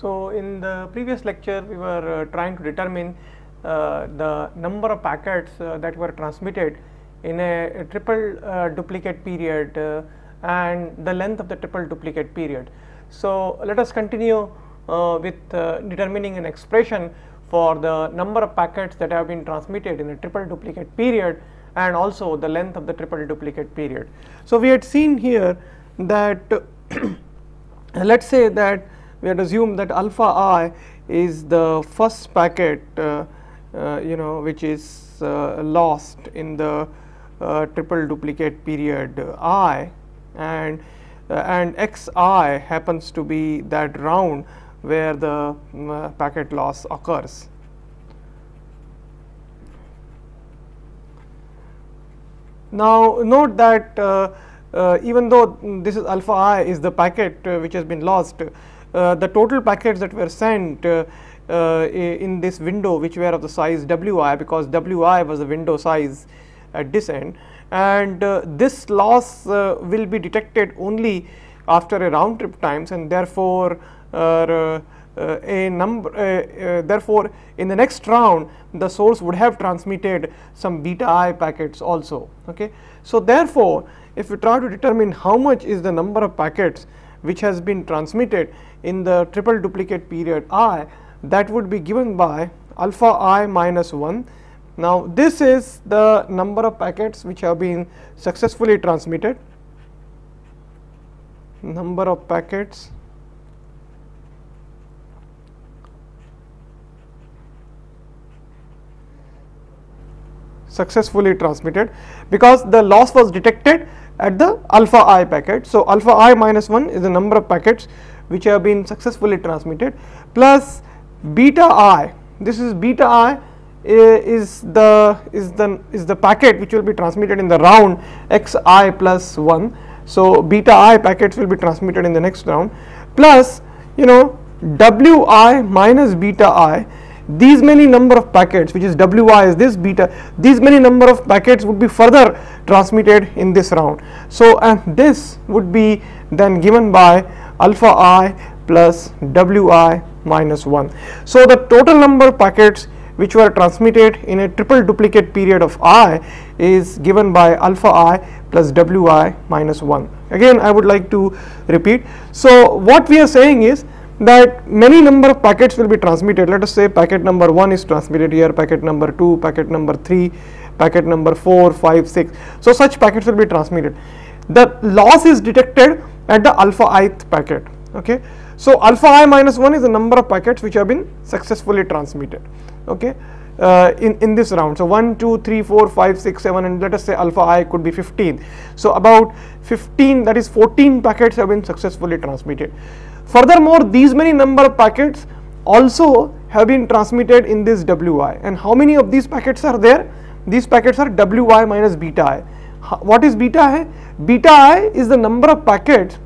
So, in the previous lecture we were trying to determine the number of packets that were transmitted in a triple duplicate period and the length of the triple duplicate period. So, let us continue with determining an expression for the number of packets that have been transmitted in a triple duplicate period and also the length of the triple duplicate period. So, we had seen here that let us say that we had assumed that alpha I is the first packet which is lost in the triple duplicate period I, and xi happens to be that round where the packet loss occurs. Now, note that even though this is alpha I is the packet which has been lost, the total packets that were sent in this window, which were of the size wi, because wi was the window size at this end, and this loss will be detected only after a round trip times, and therefore therefore in the next round the source would have transmitted some beta I packets also. Okay. So, therefore, if we try to determine how much is the number of packets which has been transmitted in the triple duplicate period I, that would be given by alpha I minus 1. Now, this is the number of packets which have been successfully transmitted, number of packets successfully transmitted, because the loss was detected at the alpha I packet. So, alpha I minus 1 is the number of packets which have been successfully transmitted, plus beta I, this is beta I is the packet which will be transmitted in the round xi plus 1. So, beta I packets will be transmitted in the next round, plus wi minus beta I, these many number of packets which is wi is this beta, these many number of packets would be further transmitted in this round. So, and this would be then given by alpha I plus wi minus 1. So, the total number of packets which were transmitted in a triple duplicate period of I is given by alpha I plus wi minus 1. Again, I would like to repeat. So, what we are saying is that many number of packets will be transmitted. Let us say packet number 1 is transmitted here, packet number 2, packet number 3, packet number 4, 5, 6. So, such packets will be transmitted. The loss is detected at the alpha ith packet. Okay. So, alpha I minus 1 is the number of packets which have been successfully transmitted. Okay. In this round. So, 1, 2, 3, 4, 5, 6, 7, and let us say alpha I could be 15. So, about 15, that is 14 packets have been successfully transmitted. Furthermore, these many number of packets also have been transmitted in this wi, and how many of these packets are there? These packets are wi minus beta I. What is beta I? Beta I is the number of packets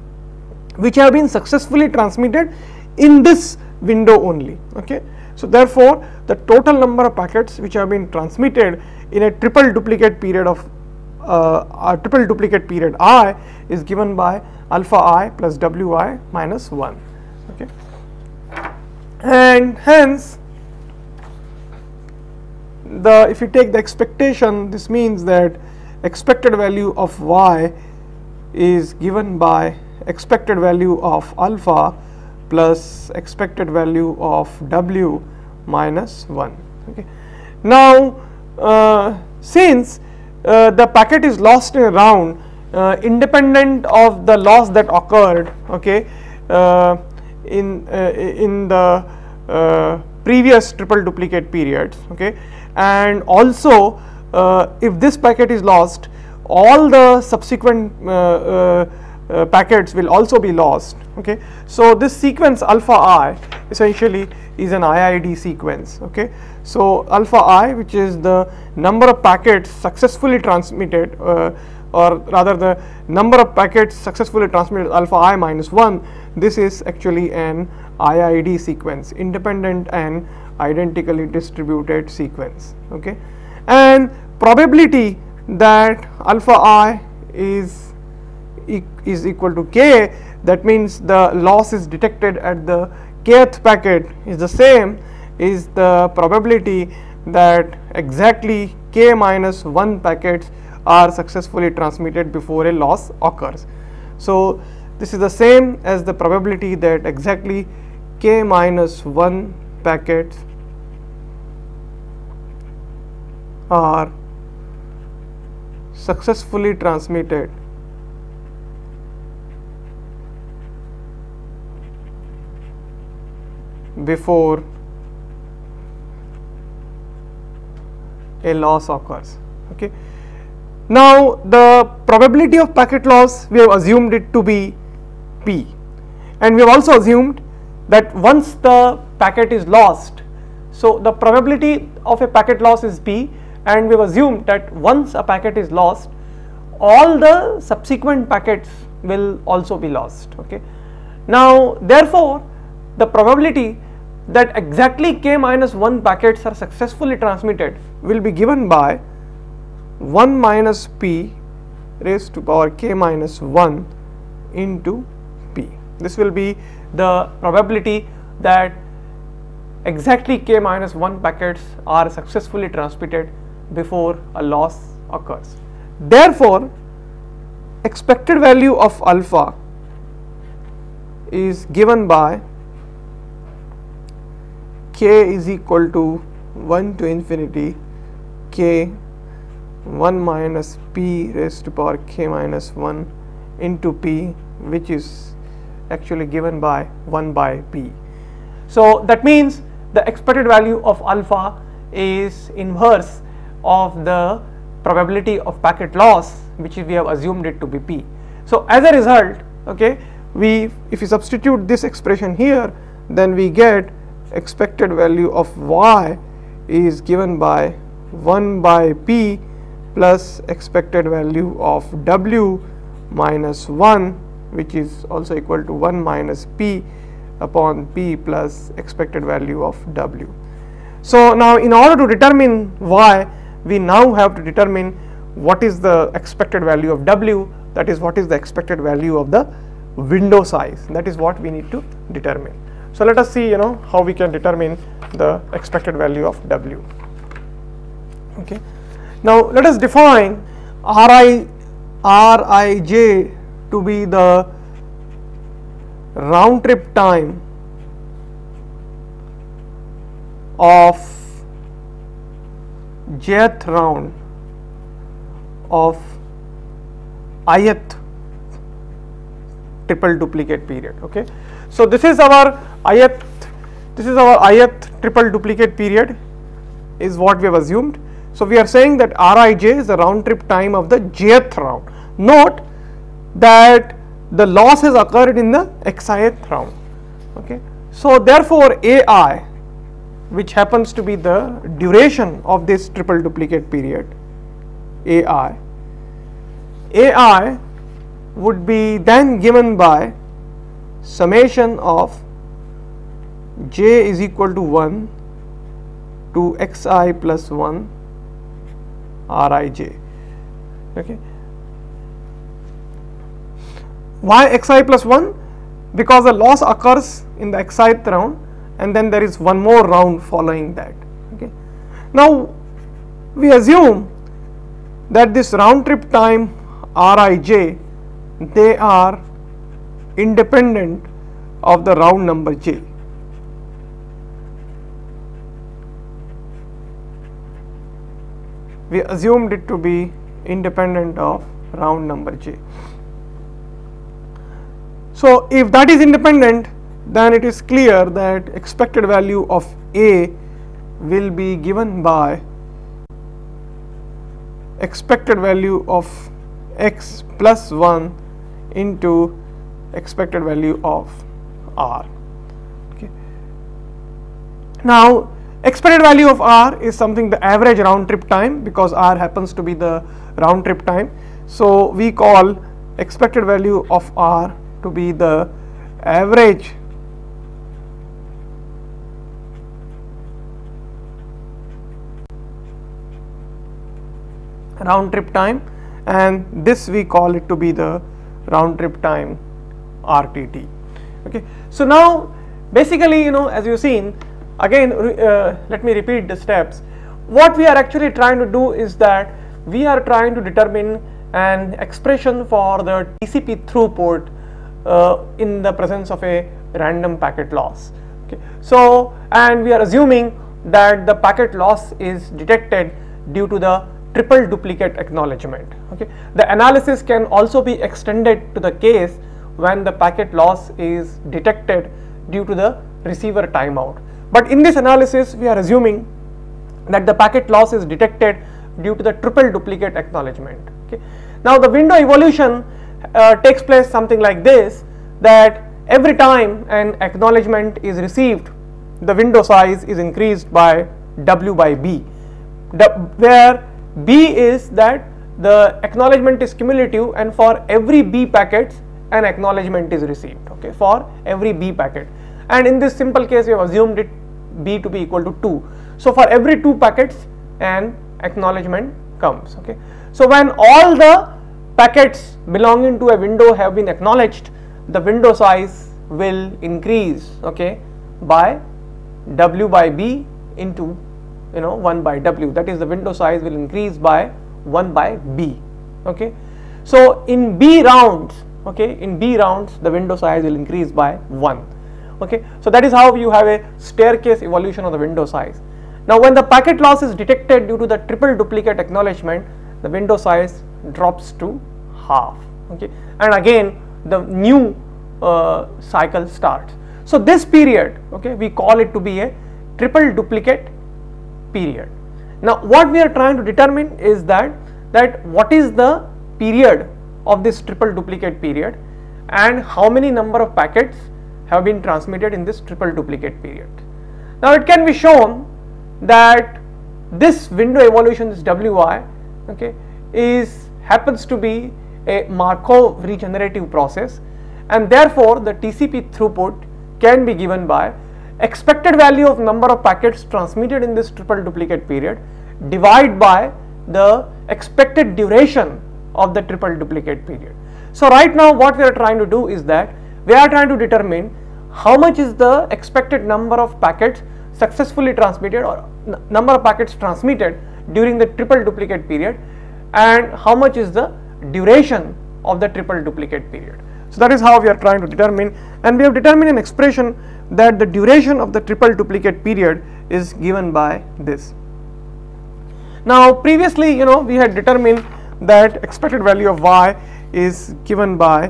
which have been successfully transmitted in this window only. Okay. So, therefore, the total number of packets which have been transmitted in a triple duplicate period of I is given by alpha I plus wi minus 1. Okay. And hence, if you take the expectation, this means that expected value of y is given by expected value of alpha plus expected value of w minus 1. Okay. Now, since the packet is lost in a round independent of the loss that occurred, okay, in the previous triple duplicate periods, okay, and also if this packet is lost, all the subsequent packets will also be lost. Okay. So, this sequence alpha I essentially is an IID sequence. Okay. So, alpha I, which is the number of packets successfully transmitted, or rather the number of packets successfully transmitted alpha I minus 1, this is actually an IID sequence, independent and identically distributed sequence. Okay. And probability that alpha I is equal to k, that means the loss is detected at the kth packet is the same is the probability that exactly k minus 1 packets are successfully transmitted before a loss occurs. So this is the same as the probability that exactly k minus 1 packets are successfully transmitted before a loss occurs. Okay. Now the probability of packet loss, we have assumed it to be p, and we have also assumed that once the packet is lost, so the probability of a packet loss is p, and we have assumed that once a packet is lost, all the subsequent packets will also be lost. Okay. Now therefore the probability that exactly k minus 1 packets are successfully transmitted will be given by 1 minus p raised to power k minus 1 into p. This will be the probability that exactly k minus 1 packets are successfully transmitted before a loss occurs. Therefore, expected value of alpha is given by k is equal to 1 to infinity k 1 minus p raised to power k minus 1 into p, which is actually given by 1 by p. So that means the expected value of alpha is inverse of the probability of packet loss, which we have assumed it to be p. So as a result, okay, if we substitute this expression here, then we get expected value of y is given by 1 by p plus expected value of w minus 1, which is also equal to 1 minus p upon p plus expected value of w. So now in order to determine y, we now have to determine what is the expected value of w, that is what is the expected value of the window size, that is what we need to determine. So let us see, how we can determine the expected value of w. Okay. Now let us define Rij to be the round trip time of jth round of ith triple duplicate period. Okay. So this is our ith triple duplicate period is what we have assumed. So we are saying that Rij is the round trip time of the jth round. Note that the loss has occurred in the xith round. Okay. So therefore Ai, which happens to be the duration of this triple duplicate period, Ai would be then given by summation of j is equal to 1 to xi plus 1 Rij. Okay. Why xi plus 1? Because the loss occurs in the xith round and then there is one more round following that. Okay. Now we assume that this round trip time Rij, they are independent of the round number j. We assumed it to be independent of round number j. So if that is independent, then it is clear that expected value of A will be given by expected value of x plus 1 into expected value of R. Okay. Now expected value of R is something the average round trip time, because R happens to be the round trip time. So we call expected value of R to be the average round trip time, and this we call it to be the round trip time RTT. Okay. So now Basically, you know, as you've seen, again, let me repeat the steps. What we are actually trying to do is that we are trying to determine an expression for the TCP throughput in the presence of a random packet loss. Okay. So, and we are assuming that the packet loss is detected due to the triple duplicate acknowledgement. Okay. The analysis can also be extended to the case when the packet loss is detected due to the receiver timeout. But in this analysis, we are assuming that the packet loss is detected due to the triple duplicate acknowledgement. Okay. Now, the window evolution takes place something like this, that every time an acknowledgement is received, the window size is increased by W by B, where B is that the acknowledgement is cumulative, and for every B packets an acknowledgement is received. Okay, for every B packet, and in this simple case we have assumed it B to be equal to 2. So, for every 2 packets an acknowledgement comes. Okay. So, when all the packets belonging to a window have been acknowledged, the window size will increase, okay, by W by B into, you know, 1 by W, that is the window size will increase by 1 by B. Okay. So, in B rounds, okay, in B rounds the window size will increase by 1. Okay. So, that is how you have a staircase evolution of the window size. Now, when the packet loss is detected due to the triple duplicate acknowledgement, the window size drops to half. Okay. And again the new cycle starts. So, this period, okay, we call it to be a triple duplicate period. Now, what we are trying to determine is that what is the period of this triple duplicate period and how many number of packets have been transmitted in this triple duplicate period. Now, it can be shown that this window evolution, this Wi, okay, happens to be a Markov regenerative process, and therefore the TCP throughput can be given by expected value of number of packets transmitted in this triple duplicate period divided by the expected duration of the triple duplicate period. So, right now what we are trying to do is that we are trying to determine how much is the expected number of packets successfully transmitted or number of packets transmitted during the triple duplicate period, and how much is the duration of the triple duplicate period. So, that is how we are trying to determine, and we have determined an expression that the duration of the triple duplicate period is given by this. Now, previously, you know, we had determined that expected value of y is given by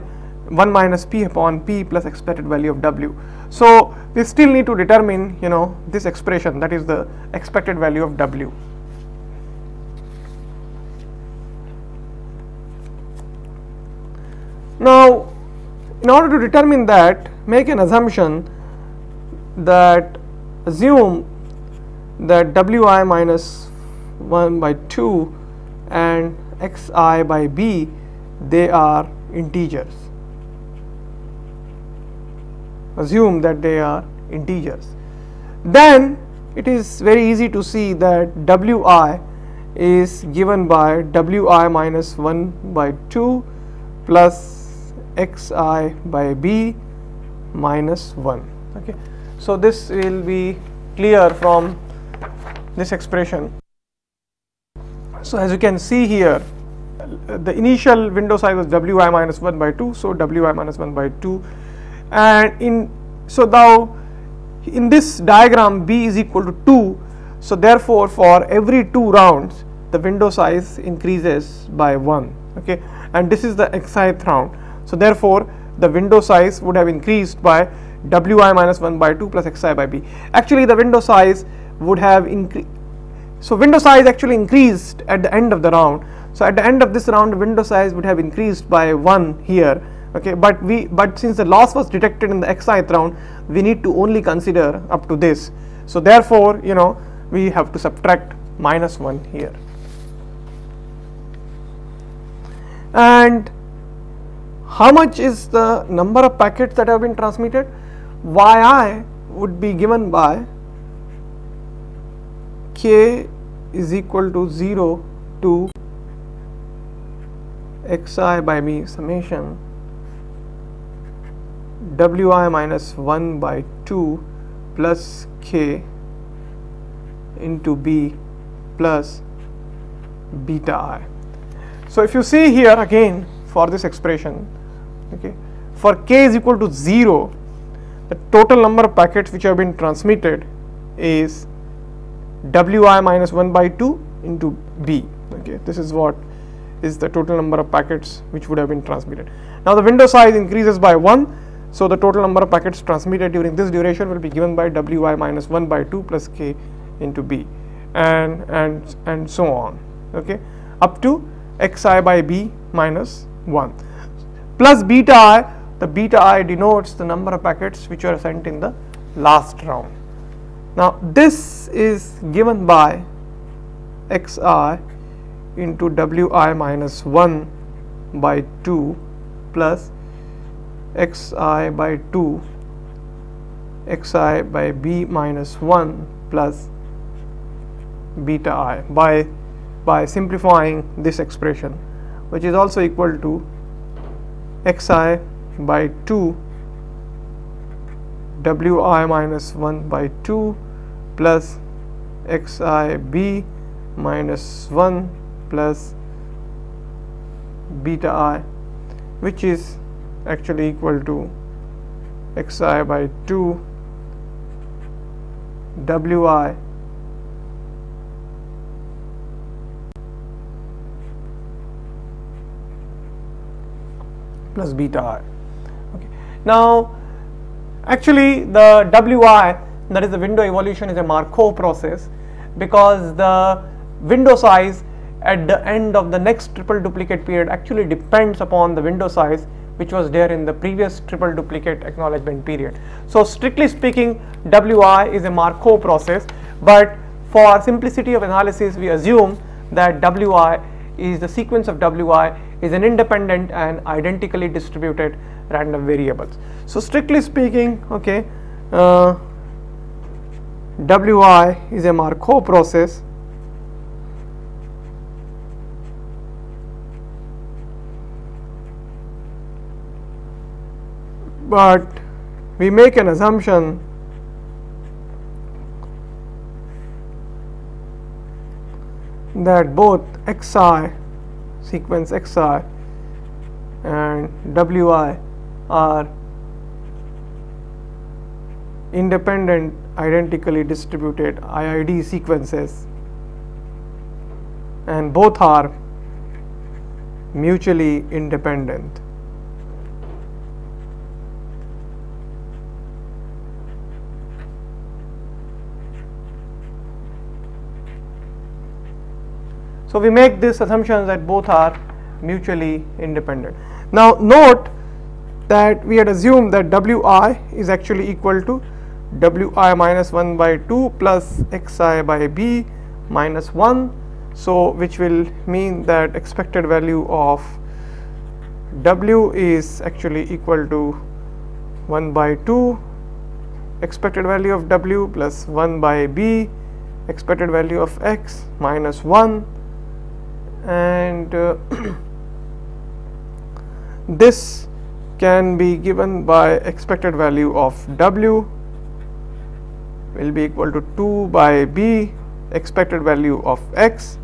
1 minus p upon p plus expected value of w. So, we still need to determine, you know, this expression, that is the expected value of w. Now, in order to determine that, make an assumption that assume that wi minus 1 by 2 and xi by b, they are integers. Assume that they are integers. Then it is very easy to see that wi is given by wi minus 1 by 2 plus xi by b minus 1. Okay. So, this will be clear from this expression. So, as you can see here, the initial window size was wi minus 1 by 2, so wi minus 1 by 2, and now in this diagram b is equal to 2. So, therefore, for every 2 rounds the window size increases by 1, okay, and this is the xith round. So, therefore, the window size would have increased by wi minus 1 by 2 plus xi by b. Actually, the window size would have increased. So, window size actually increased at the end of the round. So, at the end of this round, the window size would have increased by 1 here, okay, but since the loss was detected in the xith round, we need to only consider up to this. So, therefore, you know, we have to subtract minus 1 here. And how much is the number of packets that have been transmitted? Yi would be given by k is equal to 0 to xi by b summation wi minus 1 by 2 plus k into b plus beta I. So if you see here again for this expression, okay, for k is equal to 0, the total number of packets which have been transmitted is wi minus 1 by 2 into b. Okay, this is what is the total number of packets which would have been transmitted. Now the window size increases by 1, so the total number of packets transmitted during this duration will be given by wi minus 1 by 2 plus k into b, and so on, okay, up to xi by b minus 1 plus beta I. The beta I denotes the number of packets which were sent in the last round. Now this is given by xi into wi minus 1 by 2 plus xi by 2 xi by b minus 1 plus beta I by simplifying this expression, which is also equal to xi by 2 wi minus 1 by 2 plus xi b minus 1 plus beta I, which is actually equal to xi by 2 wi plus beta I. Okay. Now actually the wi, that is the window evolution, is a Markov process, because the window size at the end of the next triple duplicate period actually depends upon the window size which was there in the previous triple duplicate acknowledgement period. So strictly speaking, wi is a Markov process, but for simplicity of analysis we assume that wi is the sequence of wi is an independent and identically distributed random variables. So strictly speaking, okay, wi is a Markov process, but we make an assumption that both xi, sequence xi, and wi are independent identically distributed IID sequences, and both are mutually independent. So we make this assumption that both are mutually independent. Now note that we had assumed that wi is actually equal to wi minus 1 by 2 plus xi by b minus 1, so which will mean that expected value of w is actually equal to 1 by 2 expected value of w plus 1 by b expected value of x minus 1, and this can be given by expected value of w will be equal to 2 by b expected value of x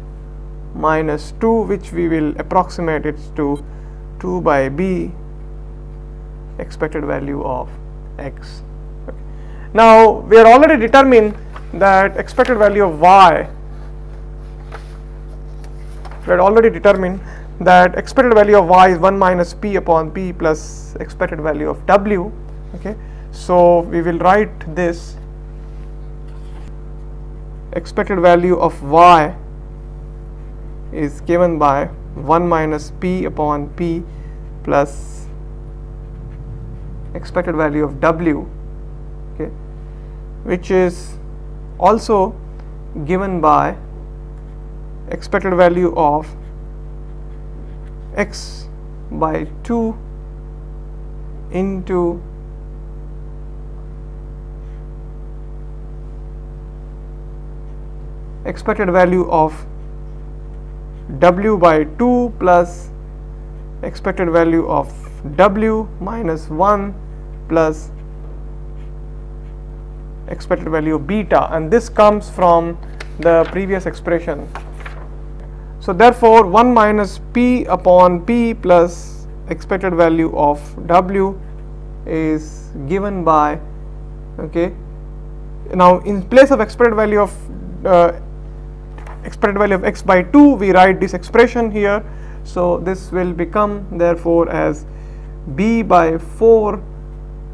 minus 2, which we will approximate it to 2 by b expected value of x. Okay. Now we are already determined that expected value of y, we had already determined that expected value of y is 1 minus p upon p plus expected value of w. Okay, so we will write this expected value of y is given by 1 minus p upon p plus expected value of w, okay, which is also given by expected value of x by 2 into expected value of w by 2 plus expected value of w minus 1 plus expected value of beta, and this comes from the previous expression. So therefore 1 minus p upon p plus expected value of w is given by, okay, now in place of expected value of x by 2, we write this expression here. So this will become therefore as b by 4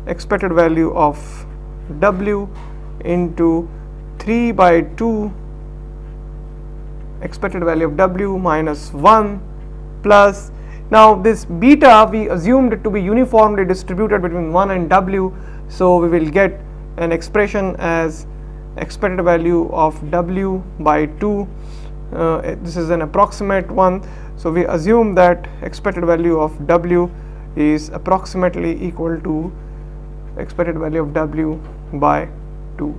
expected value of w into 3 by 2 expected value of w minus 1 plus, now this beta we assumed it to be uniformly distributed between 1 and w, so we will get an expression as expected value of w by 2. This is an approximate one, so we assume that expected value of w is approximately equal to expected value of w by 2.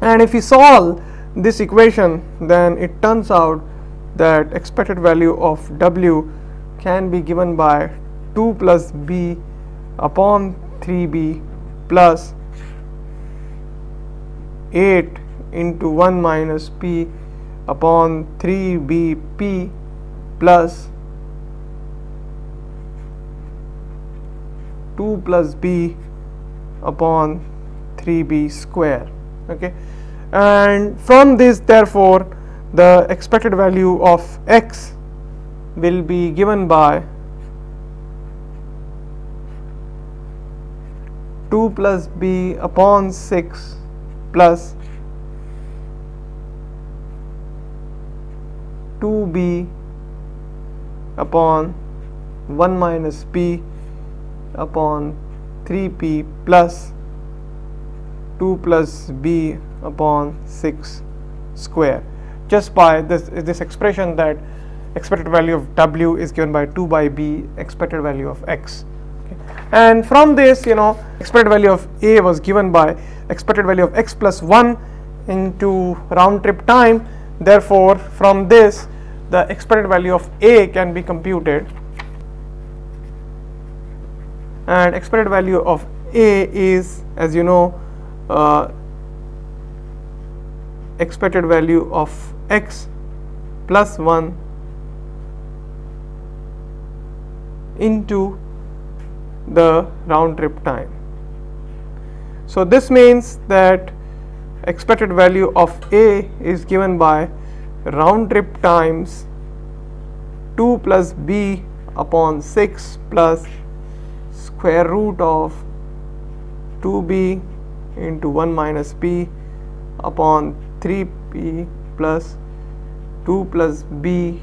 And if we solve this equation, then it turns out that expected value of w can be given by 2 plus b upon 3b plus 8 into 1 minus p upon 3bp plus 2 plus b upon 3b square. Okay, and from this therefore the expected value of x will be given by 2 plus b upon 6 plus 2b upon 1 minus p upon 3p plus 2 plus b upon 6 square, just by this expression that expected value of w is given by 2 by b expected value of x. Okay. And from this, expected value of a was given by expected value of x plus 1 into round trip time. Therefore from this the expected value of a can be computed, and expected value of a is, as you know, expected value of x plus 1 into the round trip time. So this means that expected value of a is given by round trip times 2 plus b upon 6 plus square root of 2b into 1 minus p upon 3p plus 2 plus b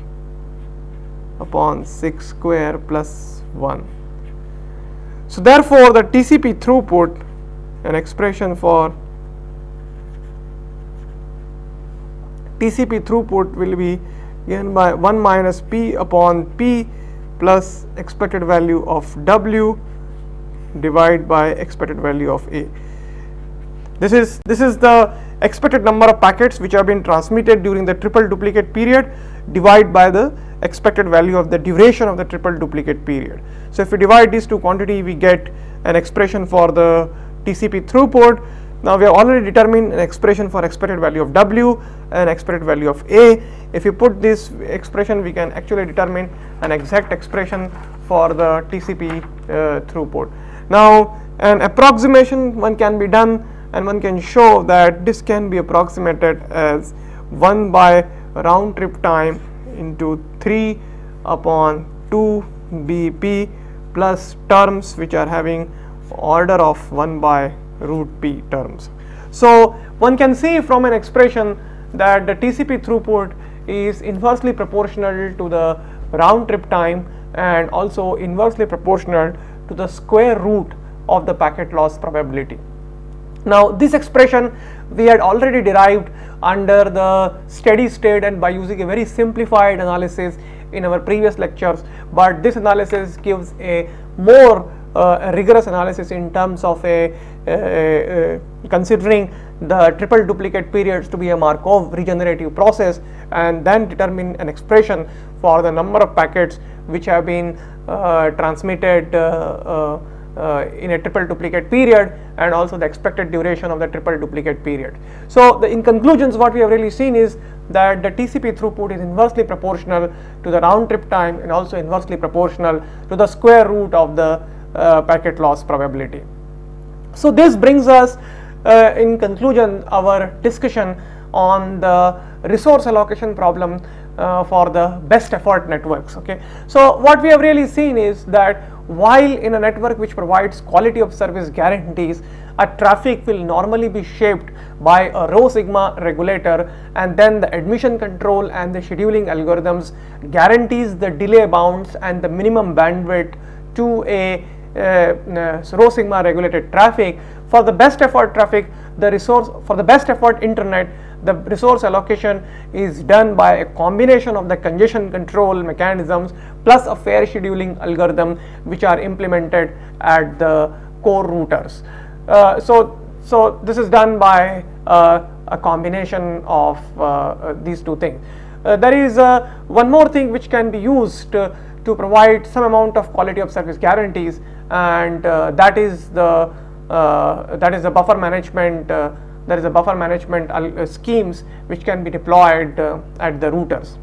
upon 6 square plus 1. So therefore the TCP throughput, an expression for TCP throughput will be given by 1 minus p upon p plus expected value of w divided by expected value of a. This is the expected number of packets which have been transmitted during the triple duplicate period divided by the expected value of the duration of the triple duplicate period. So if we divide these two quantities, we get an expression for the TCP throughput. Now we have already determined an expression for expected value of w and expected value of a. If you put this expression, we can actually determine an exact expression for the TCP throughput. Now an approximation one can be done, and one can show that this can be approximated as 1 by round trip time into 3 upon 2 bp plus terms which are having order of 1 by root p terms. So one can see from an expression that the TCP throughput is inversely proportional to the round trip time and also inversely proportional to the square root of the packet loss probability. Now this expression we had already derived under the steady state and by using a very simplified analysis in our previous lectures, but this analysis gives a more rigorous analysis in terms of considering the triple duplicate periods to be a Markov regenerative process, and then determine an expression for the number of packets which have been transmitted in a triple duplicate period, and also the expected duration of the triple duplicate period. So in conclusions, what we have really seen is that the TCP throughput is inversely proportional to the round trip time and also inversely proportional to the square root of the packet loss probability. So this brings us in conclusion our discussion on the resource allocation problem for the best effort networks. Okay, so what we have really seen is that while in a network which provides quality of service guarantees, a traffic will normally be shaped by a rho sigma regulator, and then the admission control and the scheduling algorithms guarantees the delay bounds and the minimum bandwidth to a rho sigma regulated traffic. For the best effort traffic, for the best effort internet, the resource allocation is done by a combination of the congestion control mechanisms plus a fair scheduling algorithm which are implemented at the core routers. So this is done by a combination of these two things. There is one more thing which can be used to provide some amount of quality of service guarantees, and that is the buffer management. There is a buffer management schemes which can be deployed at the routers.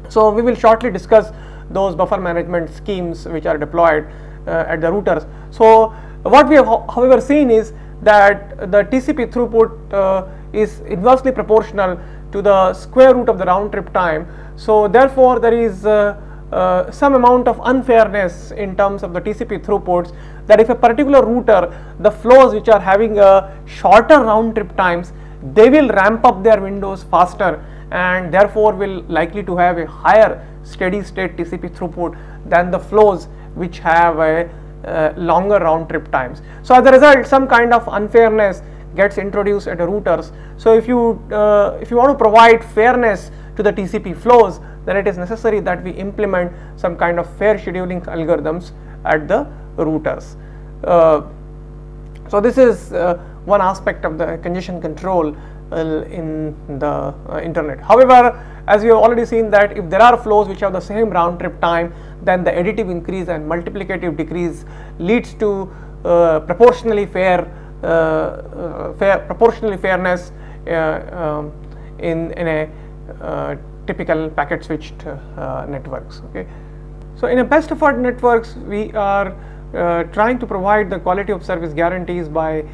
So we will shortly discuss those buffer management schemes which are deployed at the routers. So what we have however seen is that the TCP throughput is inversely proportional to the square root of the round trip time. So therefore there is some amount of unfairness in terms of the TCP throughputs, that if a particular router, the flows which are having a shorter round trip times, they will ramp up their windows faster and therefore will likely to have a higher steady state TCP throughput than the flows which have a longer round trip times. So as a result, some kind of unfairness gets introduced at the routers. So if you want to provide fairness to the TCP flows, then it is necessary that we implement some kind of fair scheduling algorithms at the routers. So this is one aspect of the congestion control in the internet. However, as we have already seen that if there are flows which have the same round trip time, then the additive increase and multiplicative decrease leads to proportionally fairness in a typical packet switched networks. Okay, so in a best effort networks, we are trying to provide the quality of service guarantees by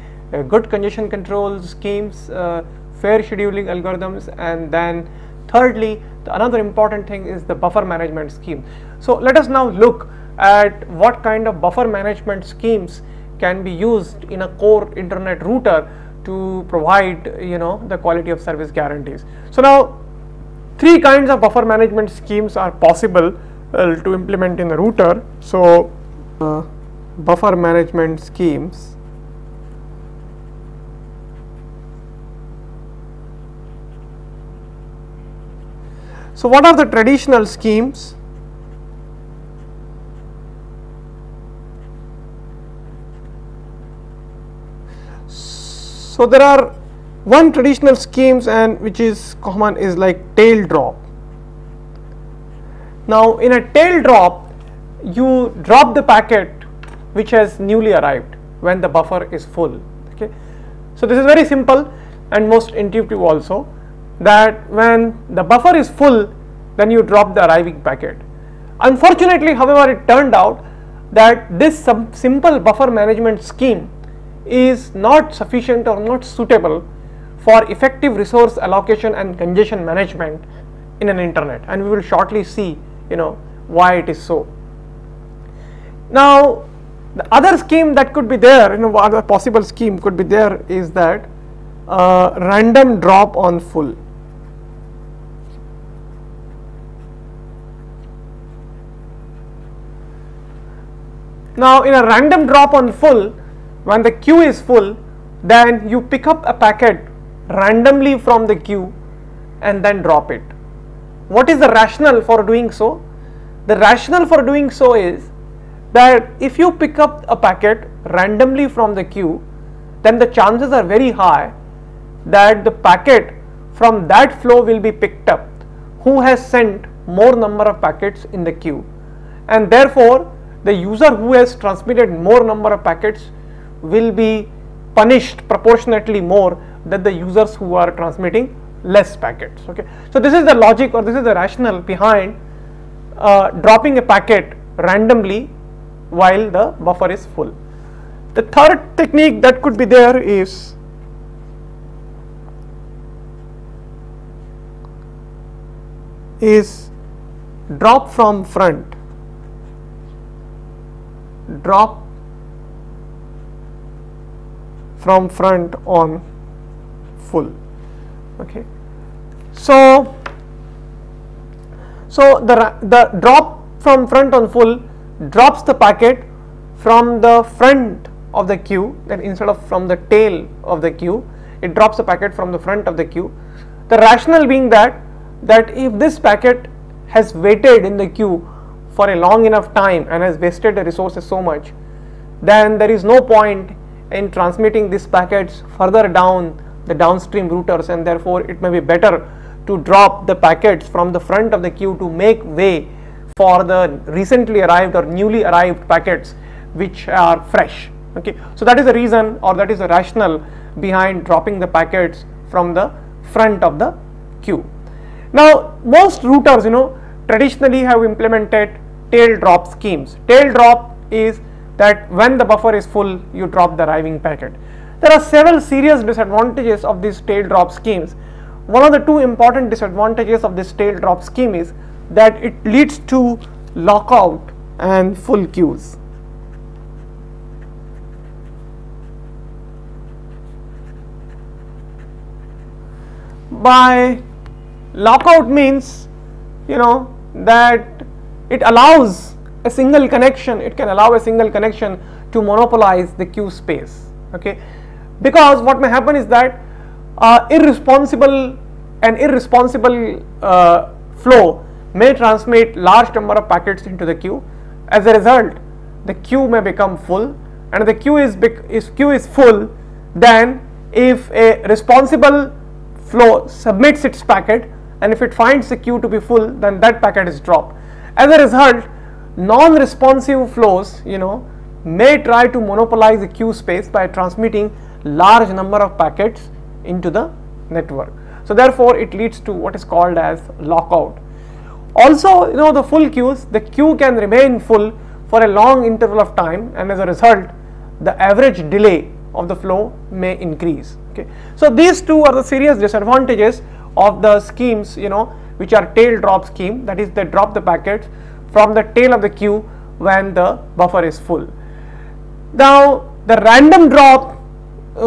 good congestion control schemes, fair scheduling algorithms, and then thirdly, another important thing is the buffer management scheme. So let us now look at what kind of buffer management schemes can be used in a core internet router to provide the quality of service guarantees. So now three kinds of buffer management schemes are possible to implement in the router. So buffer management schemes. So what are the traditional schemes? So there are one traditional schemes and which is common is like tail drop. Now in a tail drop, you drop the packet which has newly arrived when the buffer is full. Okay, so this is very simple and most intuitive also, that when the buffer is full, then you drop the arriving packet. Unfortunately, however, it turned out that this simple buffer management scheme is not sufficient or not suitable for effective resource allocation and congestion management in an internet, and we will shortly see why it is so. Now the other scheme that could be there, other possible scheme could be there is that random drop on full. Now in a random drop on full, when the queue is full, then you pick up a packet randomly from the queue and then drop it. What is the rationale for doing so? The rationale for doing so is that if you pick up a packet randomly from the queue, then the chances are very high that the packet from that flow will be picked up who has sent more number of packets in the queue, and therefore the user who has transmitted more number of packets will be punished proportionately more than the users who are transmitting less packets. Okay, so this is the logic, or this is the rationale behind dropping a packet randomly while the buffer is full. The third technique that could be there is drop from front. Drop from front on full. Okay, so the drop from front on full drops the packet from the front of the queue, then instead of from the tail of the queue, it drops the packet from the front of the queue. The rationale being that if this packet has waited in the queue for a long enough time and has wasted the resources so much, then there is no point in transmitting these packets further down the downstream routers, and therefore it may be better to drop the packets from the front of the queue to make way for the recently arrived or newly arrived packets which are fresh. Okay, so that is the reason, or that is the rationale behind dropping the packets from the front of the queue. Now most routers, traditionally have implemented tail drop schemes. Tail drop is that when the buffer is full, you drop the arriving packet. There are several serious disadvantages of these tail drop schemes. One of the two important disadvantages of this tail drop scheme is that it leads to lockout and full queues. By lockout means, that it allows a single connection, it can allow a single connection to monopolize the queue space. Okay, because what may happen is that irresponsible flow may transmit large number of packets into the queue. As a result, the queue may become full, and the queue is full, then if a responsible flow submits its packet, and if it finds the queue to be full, then that packet is dropped. As a result, non-responsive flows, may try to monopolize the queue space by transmitting large number of packets into the network. So therefore, it leads to what is called as lockout. Also, the full queues, the queue can remain full for a long interval of time, and as a result, the average delay of the flow may increase. Okay, so these two are the serious disadvantages of the schemes, which are tail drop scheme. That is, they drop the packets from the tail of the queue when the buffer is full. Now, the random drop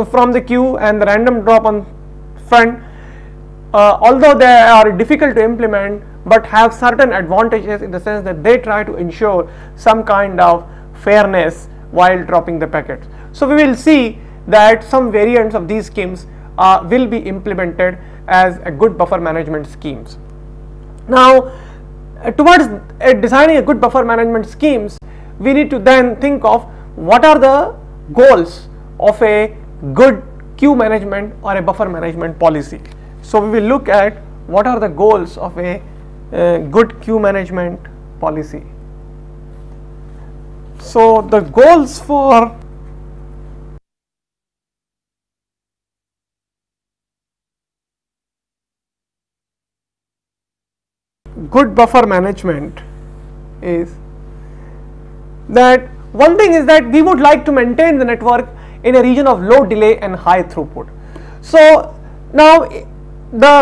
from the queue and the random drop on front, although they are difficult to implement, but have certain advantages in the sense that they try to ensure some kind of fairness while dropping the packets. So we will see that some variants of these schemes will be implemented as a good buffer management schemes. Now, towards designing a good buffer management schemes, we need to then think of what are the goals of a good queue management or a buffer management policy. So we will look at what are the goals of a good queue management policy. So the goals for good buffer management is that one thing is that we would like to maintain the network in a region of low delay and high throughput. So now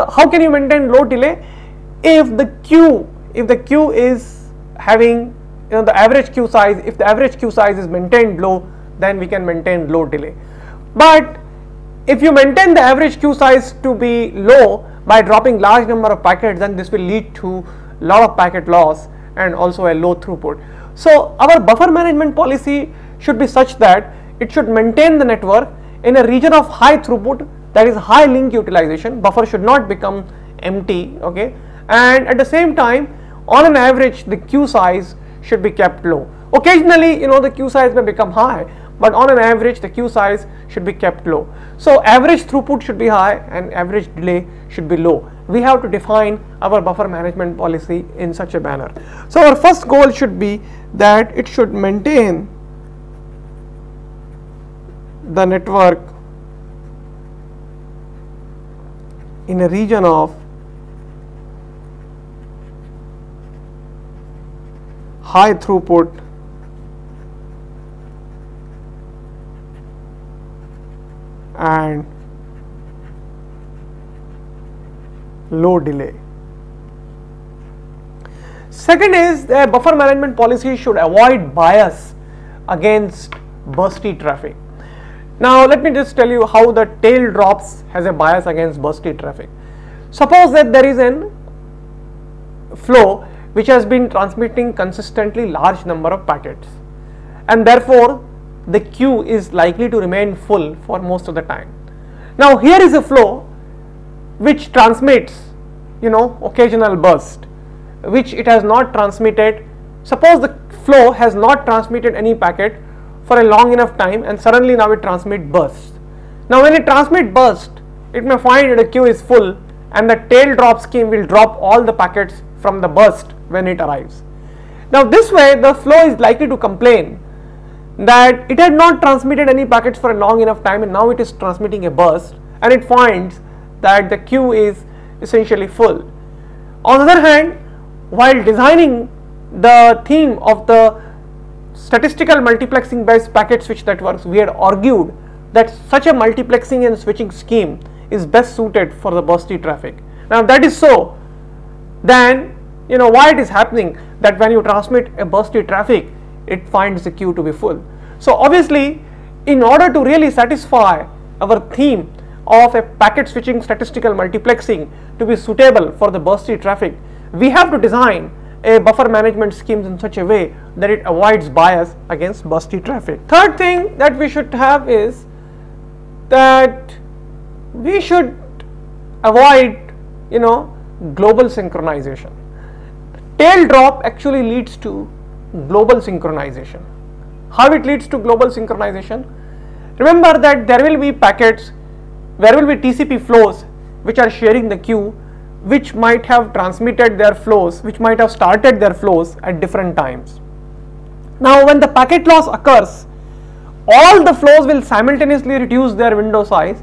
how can you maintain low delay? If the queue is having the average queue size, if the average queue size is maintained low, then we can maintain low delay. But if you maintain the average queue size to be low by dropping large number of packets, then this will lead to lot of packet loss and also a low throughput. So our buffer management policy should be such that it should maintain the network in a region of high throughput, that is high link utilization. Buffer should not become empty, okay, and at the same time, on an average, the queue size should be kept low. Occasionally, the queue size may become high, but on an average, the queue size should be kept low. So average throughput should be high and average delay should be low. we have to define our buffer management policy in such a manner. So our first goal should be that it should maintain the network in a region of high throughput and low delay. Second is the buffer management policy should avoid bias against bursty traffic. Now let me just tell you how the tail drops has a bias against bursty traffic. Suppose that there is an flow which has been transmitting consistently large number of packets, and therefore the queue is likely to remain full for most of the time. Now here is a flow which transmits, occasional burst, which it has not transmitted. Suppose the flow has not transmitted any packet for a long enough time, and suddenly now it transmits burst. Now when it transmits burst, it may find that the queue is full, and the tail drop scheme will drop all the packets from the burst when it arrives. Now this way the flow is likely to complain that it had not transmitted any packets for a long enough time, and now it is transmitting a burst, and it finds that the queue is essentially full. On the other hand, while designing the theme of the statistical multiplexing based packet switch networks, we had argued that such a multiplexing and switching scheme is best suited for the bursty traffic. Now if that is so, then why it is happening that when you transmit a bursty traffic, it finds the queue to be full. So obviously, in order to really satisfy our theme of a packet switching statistical multiplexing to be suitable for the bursty traffic, we have to design a buffer management scheme in such a way that it avoids bias against bursty traffic. Third thing that we should have is that we should avoid global synchronization. Tail drop actually leads to global synchronization. How it leads to global synchronization? Remember that there will be packets, there will be TCP flows which are sharing the queue, which might have transmitted their flows, which might have started their flows at different times. Now when the packet loss occurs, all the flows will simultaneously reduce their window size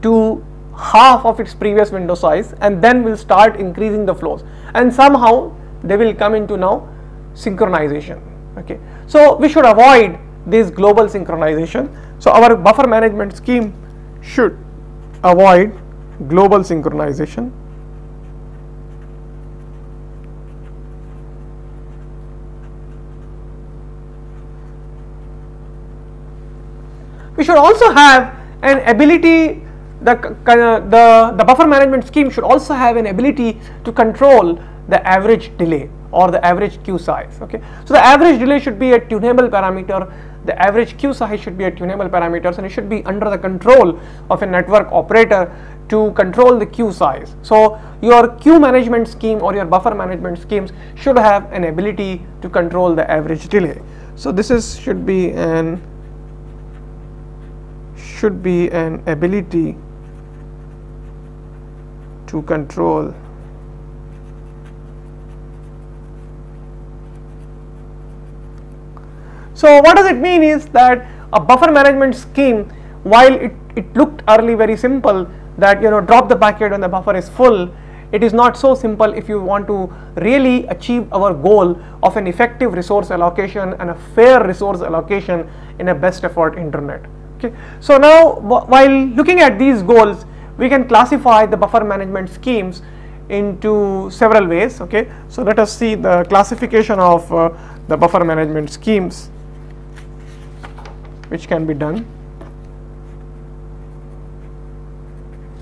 to half of its previous window size, and then will start increasing the flows, and somehow they will come into now synchronization. Okay, so we should avoid this global synchronization. So our buffer management scheme should avoid global synchronization. We should also have an ability, the buffer management scheme should also have an ability to control the average delay or the average queue size. Okay, so the average delay should be a tunable parameter, the average queue size should be a tunable parameters, and it should be under the control of a network operator to control the queue size. So your queue management scheme or your buffer management schemes should have an ability to control the average delay. So this should be an ability to control So what does it mean is that a buffer management scheme, while it looked early very simple, that drop the packet when the buffer is full, it is not so simple if you want to really achieve our goal of an effective resource allocation and a fair resource allocation in a best effort internet. Okay, so now while looking at these goals, we can classify the buffer management schemes into several ways. Okay, so let us see the classification of the buffer management schemes which can be done.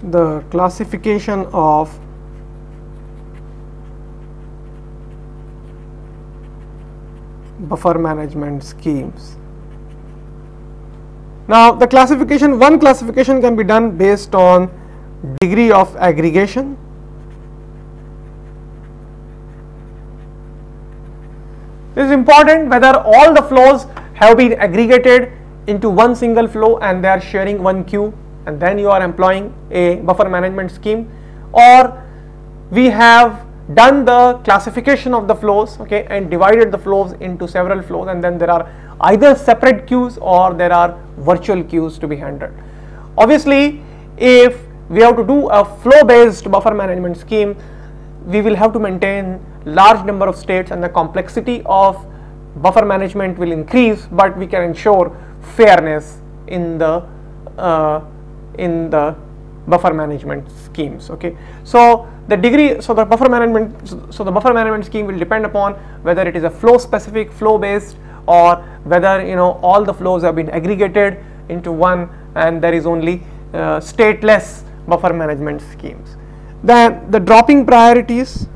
The classification of buffer management schemes. Now the one classification can be done based on degree of aggregation. This is important, whether all the flows have been aggregated into one single flow and they are sharing one queue, and then you are employing a buffer management scheme, or we have done the classification of the flows, okay, and divided the flows into several flows, and then there are either separate queues or there are virtual queues to be handled. Obviously, if we have to do a flow based buffer management scheme, we will have to maintain large number of states and the complexity of buffer management will increase, but we can ensure fairness in the buffer management schemes. Okay, so the buffer management scheme will depend upon whether it is a flow specific, flow based, or whether all the flows have been aggregated into one and there is only stateless buffer management schemes. Then the dropping priorities.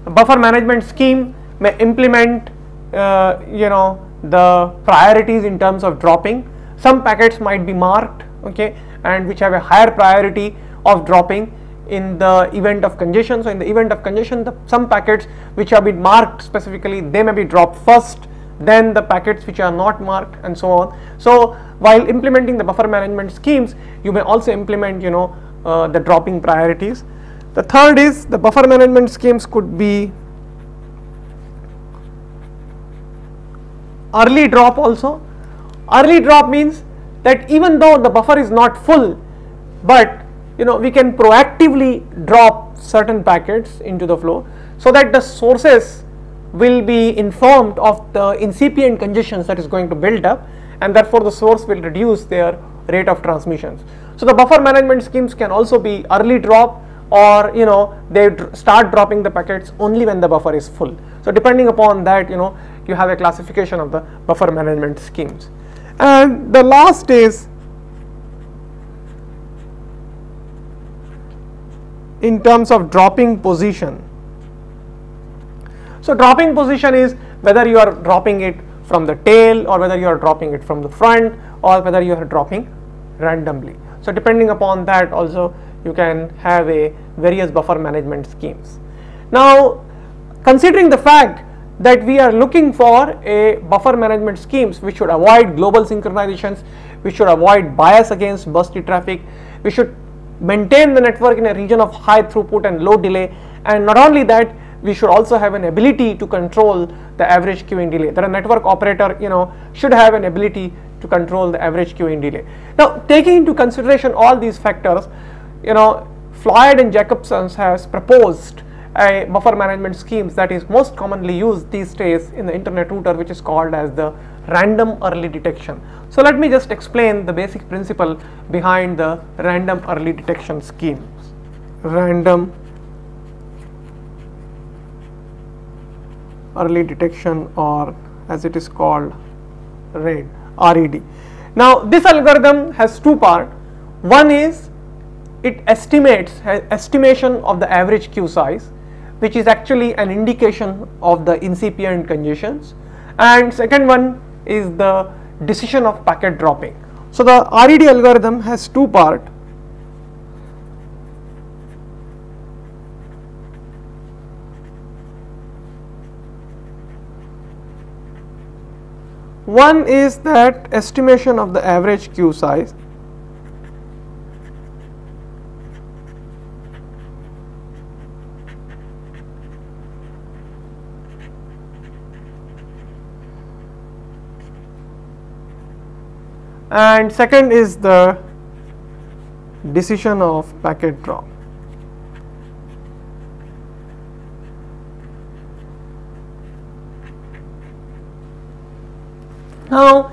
A buffer management scheme may implement the priorities in terms of dropping. Some packets might be marked, okay, and which have a higher priority of dropping in the event of congestion. So in the event of congestion, some packets which have been marked specifically, they may be dropped first, then the packets which are not marked, and so on. So while implementing the buffer management schemes, you may also implement the dropping priorities. The third is the buffer management schemes could be early drop also. Early drop means that even though the buffer is not full, but we can proactively drop certain packets into the flow so that the sources will be informed of the incipient congestions that is going to build up, and therefore the source will reduce their rate of transmissions. So the buffer management schemes can also be early drop, or they start dropping the packets only when the buffer is full. So depending upon that, you have a classification of the buffer management schemes. And the last is in terms of dropping position. So dropping position is whether you are dropping it from the tail, or whether you are dropping it from the front, or whether you are dropping randomly. So depending upon that also you can have a various buffer management schemes. Now, considering the fact that we are looking for a buffer management schemes which should avoid global synchronizations, which should avoid bias against bursty traffic, we should maintain the network in a region of high throughput and low delay, and not only that, we should also have an ability to control the average queuing delay. That a network operator should have an ability to control the average queuing delay. Now, taking into consideration all these factors, Floyd and Jacobson has proposed a buffer management schemes that is most commonly used these days in the internet router, which is called as the random early detection. So let me just explain the basic principle behind the random early detection schemes. Random early detection, or as it is called RED. Now this algorithm has two parts. One is it estimates estimation of the average queue size, which is actually an indication of the incipient congestions, and second one is the decision of packet dropping. So the RED algorithm has two parts. One is that estimation of the average queue size, and second is the decision of packet drop. Now,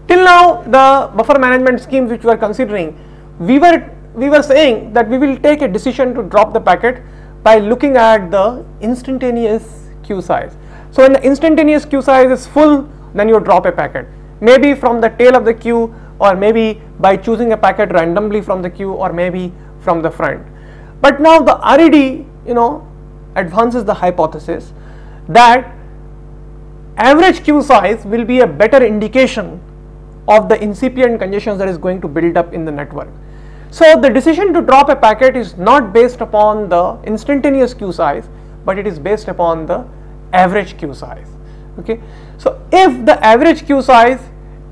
till now the buffer management schemes which we are considering, we were saying that we will take a decision to drop the packet by looking at the instantaneous queue size. So when the instantaneous queue size is full, then you drop a packet, maybe from the tail of the queue, or maybe by choosing a packet randomly from the queue, or maybe from the front. But now the RED advances the hypothesis that average queue size will be a better indication of the incipient congestions that is going to build up in the network. So the decision to drop a packet is not based upon the instantaneous queue size, but it is based upon the average queue size. Okay, so if the average queue size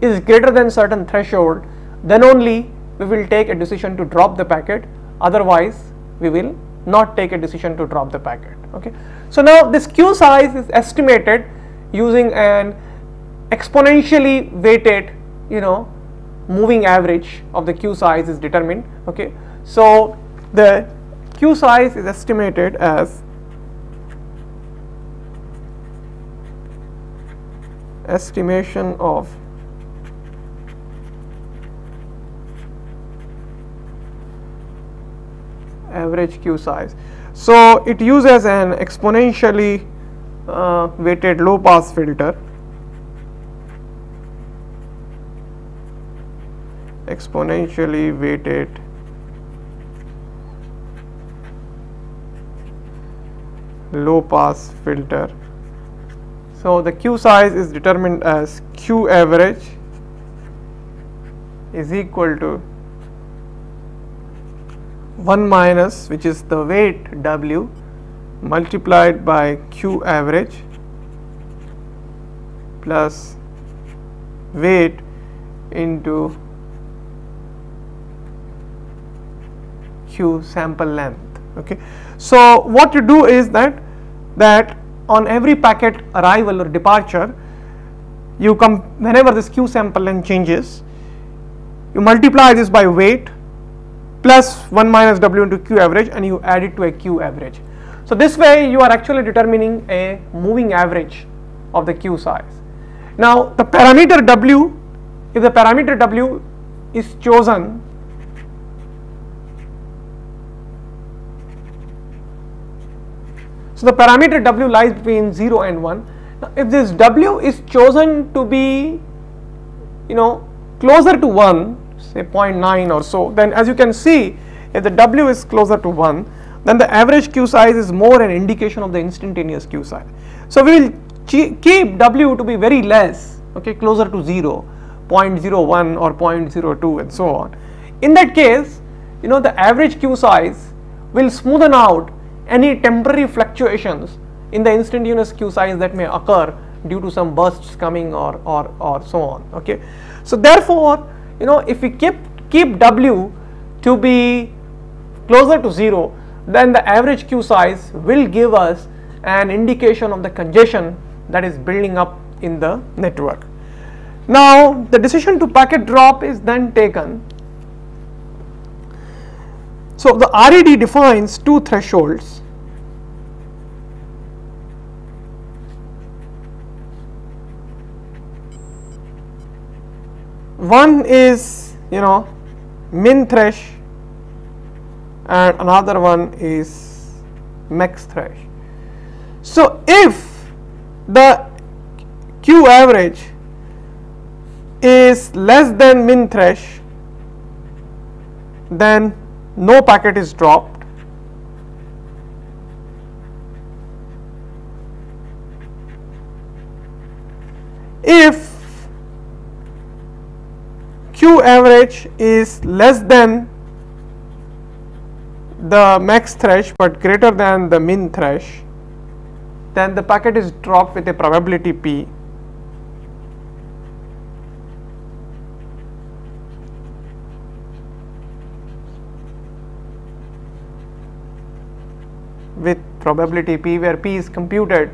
is greater than certain threshold, then only we will take a decision to drop the packet, otherwise we will not take a decision to drop the packet. Okay. So now this queue size is estimated using an exponentially weighted, moving average of the queue size is determined. Okay. So the queue size is estimated as estimation of average queue size. So it uses an exponentially weighted low pass filter, exponentially weighted low pass filter. So the queue size is determined as Q average is equal to 1 minus, which is the weight W, multiplied by Q average plus weight into Q sample length. Okay. So what you do is that on every packet arrival or departure, you come, whenever this Q sample length changes, you multiply this by weight plus 1 minus W into Q average, and you add it to a Q average. So this way you are actually determining a moving average of the queue size. Now the parameter W, if the parameter W is chosen so the parameter W lies between 0 and 1. Now if this W is chosen to be closer to 1, say 0.9 or so, then as you can see, if the W is closer to 1, then the average queue size is more an indication of the instantaneous queue size. So we will keep W to be very less, okay, closer to 0, 0.01 or 0.02 and so on. In that case, the average queue size will smoothen out any temporary fluctuations in the instantaneous queue size that may occur due to some bursts coming or so on. Okay. So therefore, if we keep W to be closer to 0, then the average queue size will give us an indication of the congestion that is building up in the network. Now the decision to packet drop is then taken. So the RED defines two thresholds. One is min thresh and another one is max thresh. So if the Q average is less than min thresh, then no packet is dropped. If Q average is less than the max thresh but greater than the min thresh, then the packet is dropped with a probability P. With probability P, where P is computed,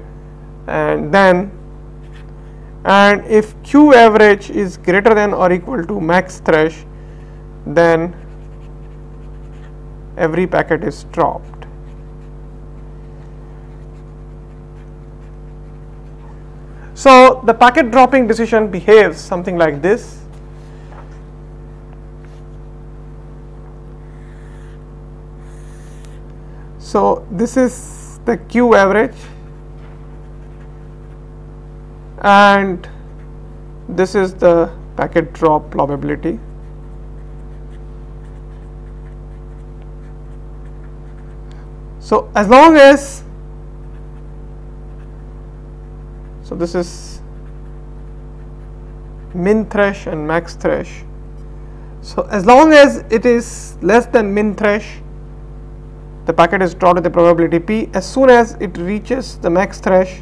and if Q average is greater than or equal to max thresh, then every packet is dropped. So the packet dropping decision behaves something like this. So this is the Q average and this is the packet drop probability. So as long as, so this is min thresh and max thresh. So as long as it is less than min thresh, the packet is dropped with the probability P. As soon as it reaches the max thresh,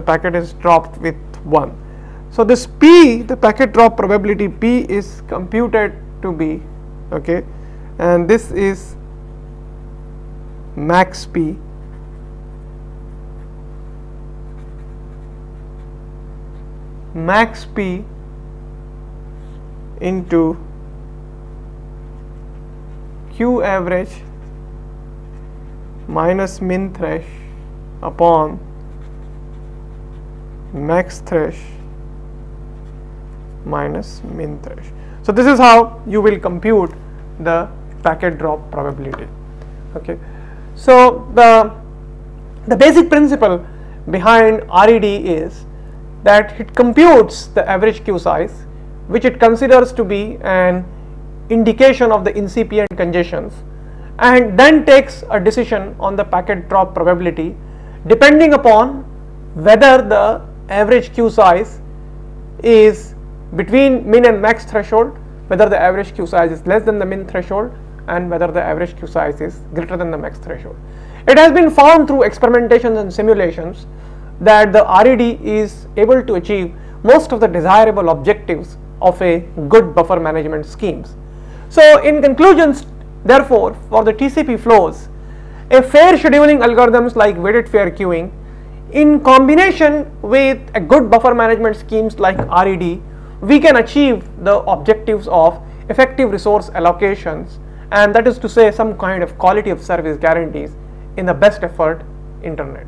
the packet is dropped with 1. So this P, the packet drop probability P, is computed to be, okay, and this is max P into Q average minus min thresh upon max thresh minus min thresh. So this is how you will compute the packet drop probability. Okay, so the basic principle behind RED is that it computes the average queue size, which it considers to be an indication of the incipient congestions, and then takes a decision on the packet drop probability depending upon whether the average queue size is between min and max threshold, whether the average queue size is less than the min threshold, and whether the average queue size is greater than the max threshold. It has been found through experimentations and simulations that the RED is able to achieve most of the desirable objectives of a good buffer management schemes. So in conclusions, therefore, for the TCP flows, a fair scheduling algorithms like weighted fair queuing in combination with a good buffer management schemes like RED, we can achieve the objectives of effective resource allocations, and that is to say some kind of quality of service guarantees in the best effort internet.